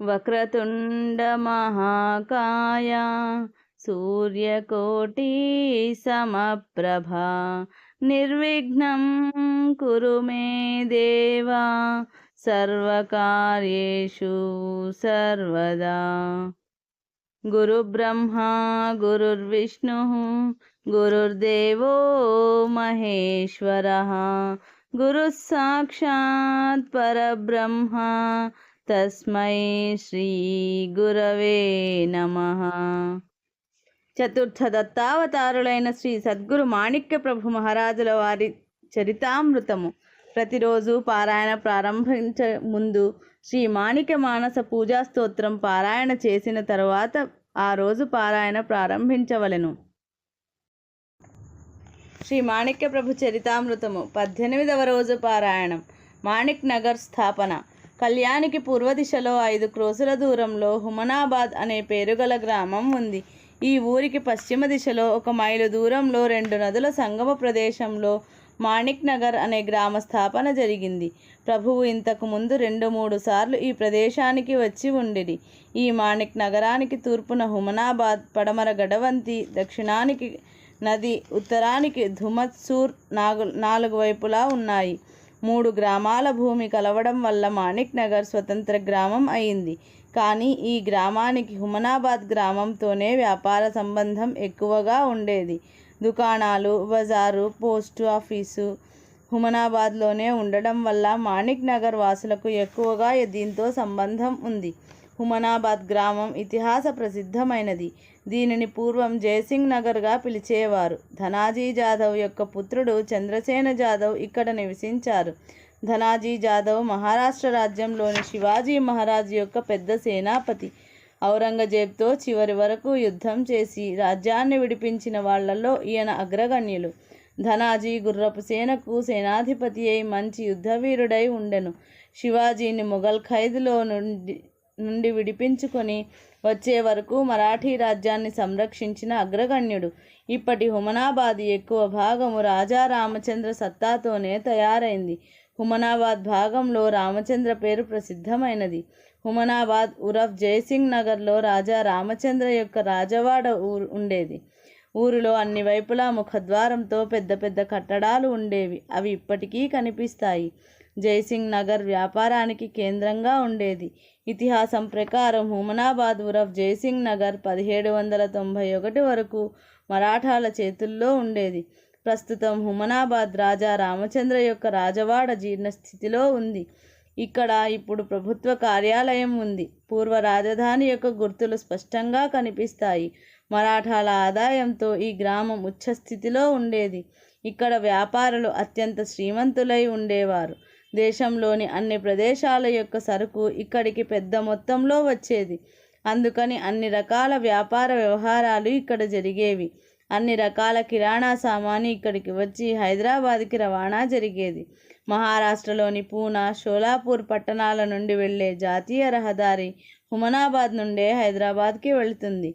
వక్రతుండ మహాకాయ సూర్యకోటి సమప్రభా నిర్విఘ్నం కురు మే దేవా సర్వకార్యేషు సర్వదా. గురుబ్రహ్మా గురుర్విష్ణుః గురుర్దేవో మహేశ్వరః గురుః సాక్షాత్ పరబ్రహ్మ తస్మై శ్రీ గురవే నమః. చతుర్థ దత్తావతారులైన శ్రీ సద్గురు మాణిక్య ప్రభు మహారాజుల వారి చరితామృతము ప్రతిరోజు పారాయణ ప్రారంభించే ముందు శ్రీ మాణిక్య మానస పూజా స్తోత్రం పారాయణ చేసిన తరువాత ఆ రోజు పారాయణ ప్రారంభించవలెను. శ్రీ మాణిక్య ప్రభు చరితామృతము 18వ రోజు పారాయణం. మాణిక్ నగర్ స్థాపన. కళ్యాణికి పూర్వదిశలో 5 క్రోసుల దూరంలో హుమనాబాద్ అనే పేరుగల గ్రామం ఉంది. ఈ ఊరికి పశ్చిమ దిశలో 1 మైలు దూరంలో 2 నదుల సంగమ ప్రదేశంలో మాణిక్ నగర్ అనే గ్రామ స్థాపన జరిగింది. ప్రభువు ఇంతకు ముందు 2-3 సార్లు ఈ ప్రదేశానికి వచ్చి ఉండిరి. ఈ మాణిక్ నగరానికి తూర్పున హుమనాబాద్, పడమర గడవంతి, దక్షిణానికి నది, ఉత్తరానికి ధుమత్సూర్ 4 వైపులా ఉన్నాయి. 3 గ్రామాల భూమి కలవడం వల్ల మాణిక్ నగర్ స్వతంత్ర గ్రామం అయింది. కానీ ఈ గ్రామానికి హుమనాబాద్ గ్రామంతోనే వ్యాపార సంబంధం ఎక్కువగా ఉండేది. దుకాణాలు, బజారు, పోస్టు ఆఫీసు హుమనాబాద్లోనే ఉండడం వల్ల మాణిక్ నగర్ వాసులకు ఎక్కువగా దీంతో సంబంధం ఉంది. హుమనాబాద్ గ్రామం ఇతిహాస ప్రసిద్ధమైనది. దీనిని పూర్వం జయసింగ్ నగర్గా పిలిచేవారు. ధనాజీ జాదవ్ యొక్క పుత్రుడు చంద్రసేన జాదవ్ ఇక్కడ నివసించారు. ధనాజీ జాదవ్ మహారాష్ట్ర రాజ్యంలోని శివాజీ మహారాజ్ యొక్క పెద్ద సేనాపతి. ఔరంగజేబ్తో చివరి వరకు యుద్ధం చేసి రాజ్యాన్ని విడిపించిన వాళ్లలో ఈయన అగ్రగణ్యులు. ధనాజీ గుర్రపు సేనకు సేనాధిపతి అయి మంచి యుద్ధవీరుడై ఉండెను. శివాజీని మొఘల్ ఖైదులో నుండి విడిపించుకొని వచ్చే వరకు మరాఠీ రాజ్యాన్ని సంరక్షించిన అగ్రగణ్యుడు. ఇప్పటి హుమనాబాద్ ఎక్కువ భాగము రాజా రామచంద్ర సత్తాతోనే తయారైంది. హుమనాబాద్ భాగంలో రామచంద్ర పేరు ప్రసిద్ధమైనది. హుమనాబాద్ ఉరఫ్ జయసింగ్ నగర్లో రాజా రామచంద్ర యొక్క రాజవాడ ఉండేది. ఊరిలో అన్ని వైపులా ముఖద్వారంతో పెద్ద పెద్ద కట్టడాలు ఉండేవి. అవి ఇప్పటికీ కనిపిస్తాయి. జయసింగ్ నగర్ వ్యాపారానికి కేంద్రంగా ఉండేది. ఇతిహాసం ప్రకారం హుమనాబాద్ ఉరఫ్ జయసింగ్ నగర్ 1791 వరకు మరాఠాల చేతుల్లో ఉండేది. ప్రస్తుతం హుమనాబాద్ రాజా రామచంద్ర యొక్క రాజవాడ జీర్ణస్థితిలో ఉంది. ఇక్కడ ఇప్పుడు ప్రభుత్వ కార్యాలయం ఉంది. పూర్వ రాజధాని యొక్క గుర్తులు స్పష్టంగా కనిపిస్తాయి. మరాఠాల ఆదాయంతో ఈ గ్రామం ఉచ్చస్థితిలో ఉండేది. ఇక్కడ వ్యాపారులు అత్యంత శ్రీమంతులై ఉండేవారు. దేశంలోని అన్ని ప్రదేశాల యొక్క సరుకు ఇక్కడికి పెద్ద మొత్తంలో వచ్చేది. అందుకని అన్ని రకాల వ్యాపార వ్యవహారాలు ఇక్కడ జరిగేవి. అన్ని రకాల కిరాణా సామాను ఇక్కడికి వచ్చి హైదరాబాద్కి రవాణా జరిగేది. మహారాష్ట్రలోని పూనా, షోలాపూర్ పట్టణాల నుండి వెళ్ళే జాతీయ రహదారి హుమనాబాద్ నుండే హైదరాబాద్కి వెళుతుంది.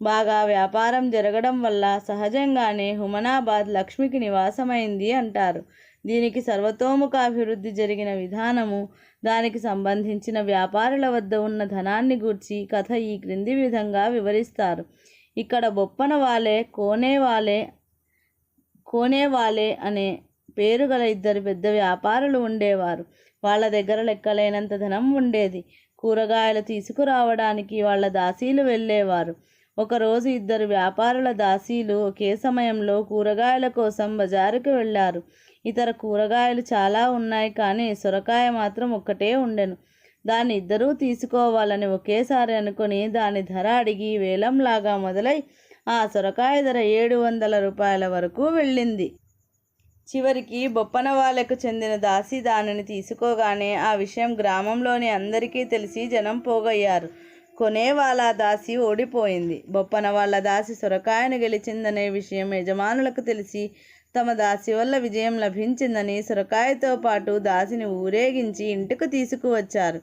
బాగా వ్యాపారం జరగడం వల్ల సహజంగానే హుమనాబాద్ లక్ష్మికి నివాసమైంది అంటారు. దీనికి సర్వతోముఖాభివృద్ధి జరిగిన విధానము, దానికి సంబంధించిన వ్యాపారుల వద్ద ఉన్న ధనాన్ని గూర్చి కథ ఈ క్రింది విధంగా వివరిస్తారు. ఇక్కడ బొప్పనవాలే, కోనేవాలే అనే పేరు గల 2 పెద్ద వ్యాపారులు ఉండేవారు. వాళ్ళ దగ్గర లెక్కలేనంత ధనం ఉండేది. కూరగాయలు తీసుకురావడానికి వాళ్ళ దాసీలు వెళ్ళేవారు. ఒకరోజు 2 వ్యాపారుల దాసీలు ఒకే సమయంలో కూరగాయల కోసం బజారుకు వెళ్ళారు. ఇతర కూరగాయలు చాలా ఉన్నాయి, కానీ సొరకాయ మాత్రం ఒక్కటే ఉండెను. దాన్ని 2 తీసుకోవాలని ఒకేసారి అనుకొని దాని ధర అడిగి వేలంలాగా మొదలై ఆ సొరకాయ ధర 700 రూపాయల వరకు వెళ్ళింది. చివరికి బొప్పనవాళ్లకు చెందిన దాసి దానిని తీసుకోగానే ఆ విషయం గ్రామంలోని అందరికీ తెలిసి జనం పోగయ్యారు. కొనేవాళ్ళ దాసి ఓడిపోయింది. బొప్పనవాళ్ల దాసి సొరకాయను గెలిచిందనే విషయం యజమానులకు తెలిసి తమ దాసి వల్ల విజయం లభించిందని సొరకాయతో పాటు దాసిని ఊరేగించి ఇంటికి తీసుకువచ్చారు.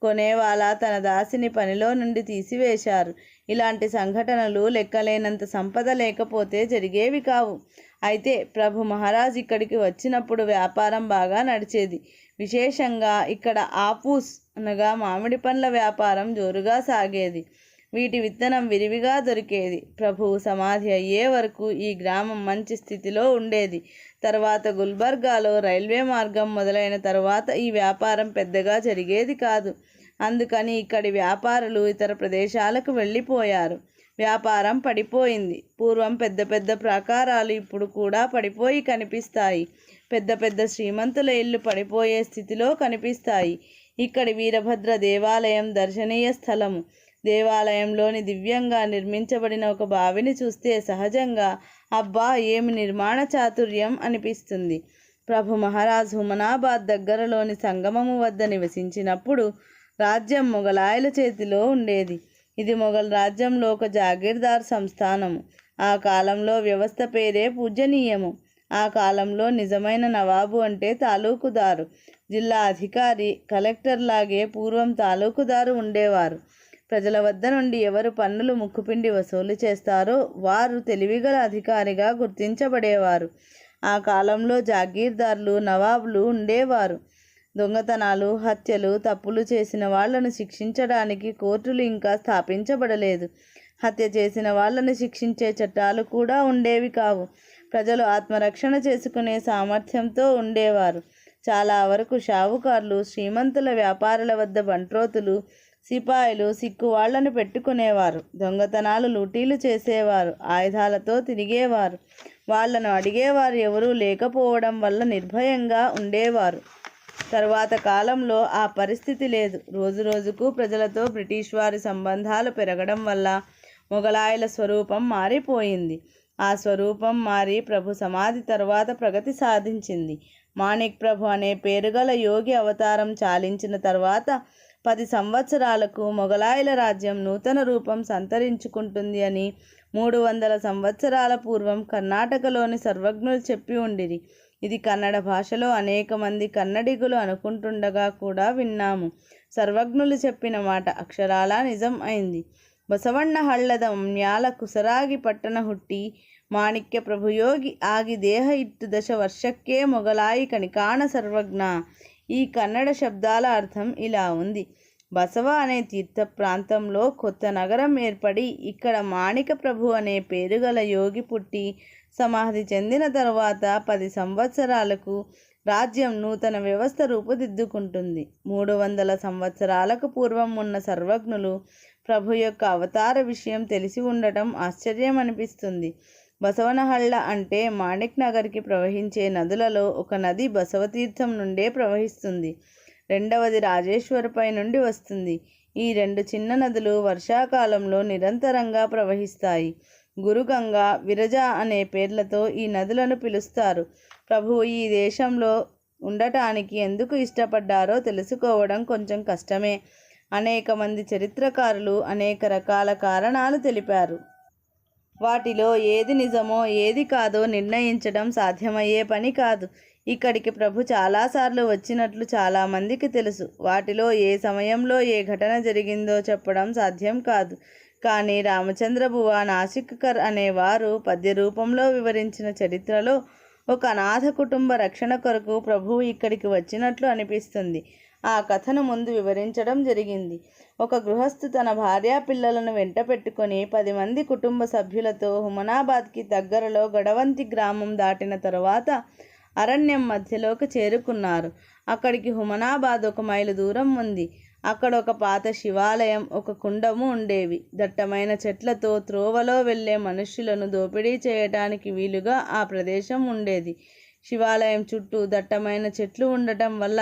కొనేవాళ్ళ తన దాసిని పనిలో నుండి తీసివేశారు. ఇలాంటి సంఘటనలు లెక్కలేనంత సంపద లేకపోతే జరిగేవి కావు. అయితే ప్రభు మహారాజ్ ఇక్కడికి వచ్చినప్పుడు వ్యాపారం బాగా నడిచేది. విశేషంగా ఇక్కడ ఆపూస్ అనగా మామిడి పండ్ల వ్యాపారం జోరుగా సాగేది. వీటి విత్తనం విరివిగా దొరికేది. ప్రభువు సమాధి అయ్యే వరకు ఈ గ్రామం మంచి స్థితిలో ఉండేది. తర్వాత గుల్బర్గాలో రైల్వే మార్గం మొదలైన తర్వాత ఈ వ్యాపారం పెద్దగా జరిగేది కాదు. అందుకని ఇక్కడి వ్యాపారులు ఇతర ప్రదేశాలకు వెళ్ళిపోయారు. వ్యాపారం పడిపోయింది. పూర్వం పెద్ద పెద్ద ప్రాకారాలు ఇప్పుడు కూడా పడిపోయి కనిపిస్తాయి. పెద్ద పెద్ద శ్రీమంతుల ఇల్లు పడిపోయే స్థితిలో కనిపిస్తాయి. ఇక్కడి వీరభద్ర దేవాలయం దర్శనీయ స్థలము. దేవాలయంలోని దివ్యంగా నిర్మించబడిన ఒక బావిని చూస్తే సహజంగా అబ్బా ఏమి నిర్మాణ చాతుర్యం అనిపిస్తుంది. ప్రభు మహారాజ్ హుమనాబాద్ దగ్గరలోని సంగమము వద్ద నివసించినప్పుడు రాజ్యం మొఘలాయుల చేతిలో ఉండేది. ఇది మొఘల్ రాజ్యంలో ఒక జాగీర్దార్ సంస్థానము. ఆ కాలంలో వ్యవస్థ పేరే పూజనీయము. ఆ కాలంలో నిజమైన నవాబు అంటే తాలూకుదారు, జిల్లా అధికారి, కలెక్టర్ లాగే పూర్వం తాలూకుదారు ఉండేవారు. ప్రజల వద్ద నుండి ఎవరు పన్నులు ముక్కుపిండి వసూలు చేస్తారో వారు తెలివిగల అధికారిగా గుర్తించబడేవారు. ఆ కాలంలో జాగీర్దార్లు, నవాబులు ఉండేవారు. దొంగతనాలు, హత్యలు, తప్పులు చేసిన వాళ్లను శిక్షించడానికి కోర్టులు ఇంకా స్థాపించబడలేదు. హత్య చేసిన వాళ్లను శిక్షించే చట్టాలు కూడా ఉండేవి కావు. ప్రజలు ఆత్మరక్షణ చేసుకునే సామర్థ్యంతో ఉండేవారు. చాలా వరకు షావుకార్లు, శ్రీమంతుల వ్యాపారుల వద్ద బంట్రోతులు, సిపాయిలు, సిక్కు వాళ్లను పెట్టుకునేవారు. దొంగతనాలు, లూటీలు చేసేవారు. ఆయుధాలతో తిరిగేవారు. వాళ్లను అడిగేవారు ఎవరూ లేకపోవడం వల్ల నిర్భయంగా ఉండేవారు. తరువాత కాలంలో ఆ పరిస్థితి లేదు. రోజు రోజుకు ప్రజలతో బ్రిటిష్ వారి సంబంధాలు పెరగడం వల్ల మొఘలాయుల స్వరూపం మారిపోయింది. ఆ స్వరూపం మారి ప్రభు సమాధి తరువాత ప్రగతి సాధించింది. మాణిక్ ప్రభు అనే పేరుగల యోగి అవతారం చాలించిన తర్వాత 10 సంవత్సరాలకు మొఘలాయుల రాజ్యం నూతన రూపం సంతరించుకుంటుంది అని 300 సంవత్సరాల పూర్వం కర్ణాటకలోని సర్వజ్ఞులు చెప్పి ఉండిరి. ఇది కన్నడ భాషలో అనేక మంది కన్నడిగులు అనుకుంటుండగా కూడా విన్నాము. సర్వజ్ఞులు చెప్పిన మాట అక్షరాలా నిజం అయింది. ಬಸವಣ್ಣ ಹಳ್ಳದ ಮ್ಯಾಲ ಕುಸರಾಗಿ ಪಟ್ಟಣ ಹುಟ್ಟಿ ಮಾಣಿಕ್ಯ ಪ್ರಭುಯೋಗಿ ಆಗಿ ದೇಹ ಇಟ್ಟು 10 ವರ್ಷಕ್ಕೆ మొగలాయి కణికాణ సర్వజ్ఞ. ఈ కన్నడ శబ్దాల అర్థం ఇలా ఉంది. బసవ అనే తీర్థ ప్రాంతంలో కొత్త నగరం ఏర్పడి ఇక్కడ మాణిక ప్రభు అనే పేరుగల యోగి పుట్టి సమాధి చెందిన తరువాత 10 సంవత్సరాలకు రాజ్యం నూతన వ్యవస్థ రూపుదిద్దుకుంటుంది. 300 సంవత్సరాలకు పూర్వం ఉన్న సర్వజ్ఞులు ప్రభు యొక్క అవతార విషయం తెలిసి ఉండటం ఆశ్చర్యం అనిపిస్తుంది. బసవనహళ్ళ అంటే మాణిక్ నగర్కి ప్రవహించే నదులలో ఒక నది బసవతీర్థం నుండే ప్రవహిస్తుంది. రెండవది రాజేశ్వరపై నుండి వస్తుంది. ఈ 2 చిన్న నదులు వర్షాకాలంలో నిరంతరంగా ప్రవహిస్తాయి. గురుగంగా, విరజ అనే పేర్లతో ఈ నదులను పిలుస్తారు. ప్రభువు ఈ దేశంలో ఉండటానికి ఎందుకు ఇష్టపడ్డారో తెలుసుకోవడం కొంచెం కష్టమే. అనేక మంది చరిత్రకారులు అనేక రకాల కారణాలు తెలిపారు. వాటిలో ఏది నిజమో ఏది కాదో నిర్ణయించడం సాధ్యమయ్యే పని కాదు. ఇక్కడికి ప్రభు చాలాసార్లు వచ్చినట్లు చాలామందికి తెలుసు. వాటిలో ఏ సమయంలో ఏ ఘటన జరిగిందో చెప్పడం సాధ్యం కాదు. కానీ రామచంద్ర బువ నాసిక్కర్ అనేవారు పద్య రూపంలో వివరించిన చరిత్రలో ఒక అనాథ కుటుంబ రక్షణ కొరకు ప్రభువు ఇక్కడికి వచ్చినట్లు అనిపిస్తుంది. ఆ కథను ముందు వివరించడం జరిగింది. ఒక గృహస్థు తన భార్యా పిల్లలను వెంట పెట్టుకొని 10 మంది కుటుంబ సభ్యులతో హుమనాబాద్కి దగ్గరలో గడవంతి గ్రామం దాటిన తరువాత అరణ్యం మధ్యలోకి చేరుకున్నారు. అక్కడికి హుమనాబాద్ 1 మైలు దూరం ఉంది. అక్కడ ఒక పాత శివాలయం, ఒక కుండము ఉండేవి. దట్టమైన చెట్లతో త్రోవలో వెళ్ళే మనుష్యులను దోపిడీ చేయటానికి వీలుగా ఆ ప్రదేశం ఉండేది. శివాలయం చుట్టూ దట్టమైన చెట్లు ఉండటం వల్ల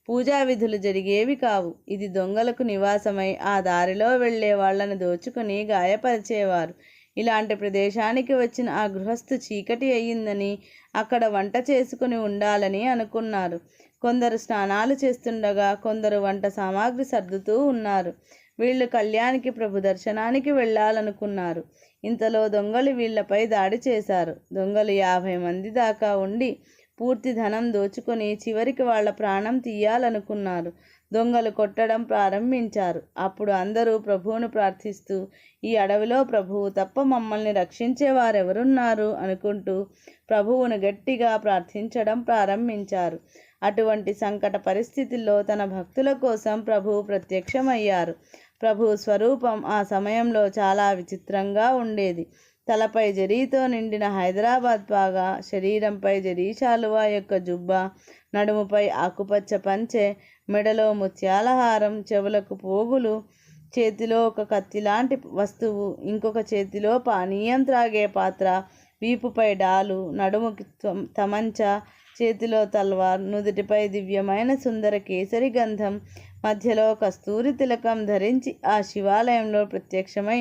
పూజా విధులు జరిగేవి కావు. ఇది దొంగలకు నివాసమై ఆ దారిలో వెళ్ళే వాళ్లను దోచుకుని గాయపరిచేవారు. ఇలాంటి ప్రదేశానికి వచ్చిన ఆ గృహస్థు చీకటి అయ్యిందని అక్కడ వంట చేసుకుని ఉండాలని అనుకున్నారు. కొందరు స్నానాలు చేస్తుండగా కొందరు వంట సామాగ్రి సర్దుతూ ఉన్నారు. వీళ్ళు కళ్యాణికి ప్రభు దర్శనానికి వెళ్ళాలనుకున్నారు. ఇంతలో దొంగలు వీళ్లపై దాడి చేశారు. దొంగలు 50 మంది దాకా ఉండి పూర్తి ధనం దోచుకొని చివరికి వాళ్ల ప్రాణం తీయాలనుకున్నారు. దొంగలు కొట్టడం ప్రారంభించారు. అప్పుడు అందరూ ప్రభువును ప్రార్థిస్తూ, ఈ అడవిలో ప్రభువు తప్ప మమ్మల్ని రక్షించేవారెవరున్నారు అనుకుంటూ ప్రభువును గట్టిగా ప్రార్థించడం ప్రారంభించారు. అటువంటి సంకట పరిస్థితుల్లో తన భక్తుల కోసం ప్రభువు ప్రత్యక్షమయ్యారు. ప్రభు స్వరూపం ఆ సమయంలో చాలా విచిత్రంగా ఉండేది. తలపై జరీతో నిండిన హైదరాబాద్ పాగా, శరీరంపై జరీ శాలువా యొక్క జుబ్బా, నడుముపై ఆకుపచ్చ పంచె, మెడలో ముత్యాల హారం, చెవులకు పోగులు, చేతిలో ఒక కత్తి లాంటి వస్తువు, ఇంకొక చేతిలో పానీయం త్రాగే పాత్ర, వీపుపై డాలు, నడుముకి తమంచా, చేతిలో తల్వార్, నుదుటిపై దివ్యమైన సుందర కేసరి గంధం, మధ్యలో కస్తూరి తిలకం ధరించి ఆ శివాలయంలో ప్రత్యక్షమై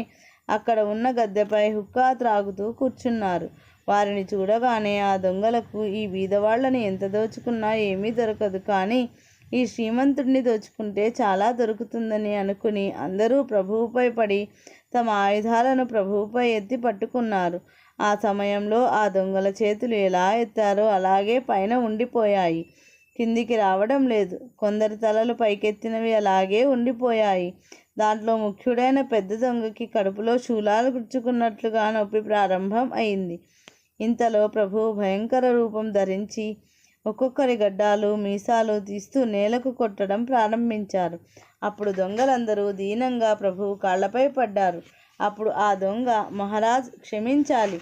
అక్కడ ఉన్న గద్దెపై హుక్కా త్రాగుతూ కూర్చున్నారు. వారిని చూడగానే ఆ దొంగలకు ఈ బీదవాళ్లని ఎంత దోచుకున్నా ఏమీ దొరకదు, కానీ ఈ శ్రీమంతుడిని దోచుకుంటే చాలా దొరుకుతుందని అనుకుని అందరూ ప్రభువుపై పడి తమ ఆయుధాలను ప్రభువుపై ఎత్తి పట్టుకున్నారు. ఆ సమయంలో ఆ దొంగల చేతులు ఎలా ఎత్తారో అలాగే పైన ఉండిపోయాయి, కిందికి రావడం లేదు. కొందరి తలలు పైకెత్తినవి అలాగే ఉండిపోయాయి. దాంట్లో ముఖ్యుడైన పెద్ద దొంగకి కడుపులో శూలాలు గుచ్చుకున్నట్లుగా నొప్పి ప్రారంభం అయింది. ఇంతలో ప్రభువు భయంకర రూపం ధరించి ఒక్కొక్కరి గడ్డాలు మీసాలు తీస్తూ నేలకు కొట్టడం ప్రారంభించారు. అప్పుడు దొంగలందరూ దీనంగా ప్రభువు కాళ్లపై పడ్డారు. అప్పుడు ఆ దొంగ, మహారాజ్ క్షమించాలి,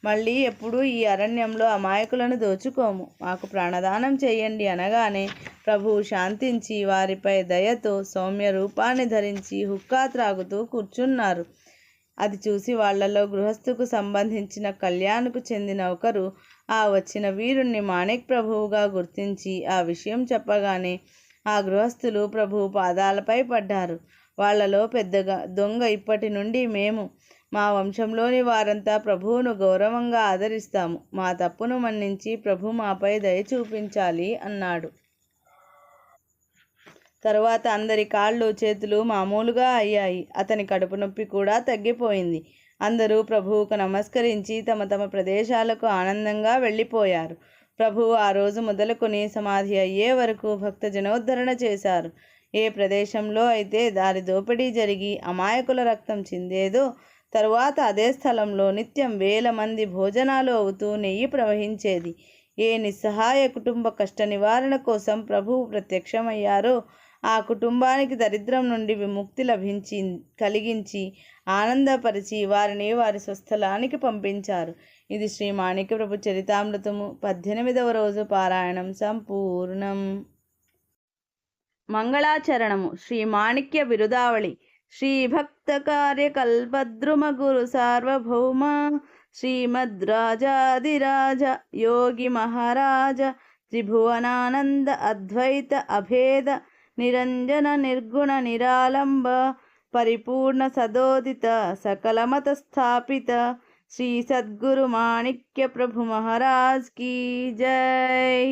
మళ్ళీ ఎప్పుడూ ఈ అరణ్యంలో అమాయకులను దోచుకోము, మాకు ప్రాణదానం చేయండి అనగానే ప్రభువు శాంతించి వారిపై దయతో సౌమ్య రూపాన్ని ధరించి హుక్కా త్రాగుతూ కూర్చున్నారు. అది చూసి వాళ్లలో గృహస్థుకు సంబంధించిన కళ్యాణ్కు చెందిన ఒకరు ఆ వచ్చిన వీరుణ్ణి మాణిక్ ప్రభువుగా గుర్తించి ఆ విషయం చెప్పగానే ఆ గృహస్థులు ప్రభువు పాదాలపై పడ్డారు. వాళ్లలో పెద్దగా దొంగ ఇప్పటి నుండి మేము, మా వంశంలోని వారంతా ప్రభువును గౌరవంగా ఆదరిస్తాము, మా తప్పును మన్నించి ప్రభు మాపై దయ చూపించాలి అన్నాడు. తరువాత అందరి కాళ్ళు చేతులు మామూలుగా అయ్యాయి. అతని కడుపు నొప్పి కూడా తగ్గిపోయింది. అందరూ ప్రభువుకు నమస్కరించి తమ తమ ప్రదేశాలకు ఆనందంగా వెళ్ళిపోయారు. ప్రభువు ఆ రోజు మొదలుకొని సమాధి అయ్యే వరకు భక్త జనోద్ధరణ చేశారు. ఏ ప్రదేశంలో అయితే దారి దోపిడీ జరిగి అమాయకుల రక్తం చిందేదో తరువాత అదే స్థలంలో నిత్యం వేల మంది భోజనాలు అవుతూ నెయ్యి ప్రవహించేది. ఏ నిస్సహాయ కుటుంబ కష్ట నివారణ కోసం ప్రభువు ప్రత్యక్షమయ్యారో ఆ కుటుంబానికి దరిద్రం నుండి విముక్తి కలిగించి ఆనందపరిచి వారిని వారి స్వస్థలానికి పంపించారు. ఇది శ్రీ మాణిక్య ప్రభు చరితామృతము 18వ రోజు పారాయణం సంపూర్ణం. మంగళాచరణము. శ్రీ మాణిక్య బిరుదావళి. శ్రీ భక్త కార్యకల్పద్రుమ గురు సార్వభౌమ శ్రీమద్రాజాదిరాజ యోగి మహారాజ త్రిభువనానంద అద్వైత అభేద నిరంజన నిర్గుణ నిరాలంబ పరిపూర్ణ సదోదిత సకలమత స్థాపిత శ్రీ సద్గురు మాణిక్య ప్రభు మహారాజ్ కీ జై.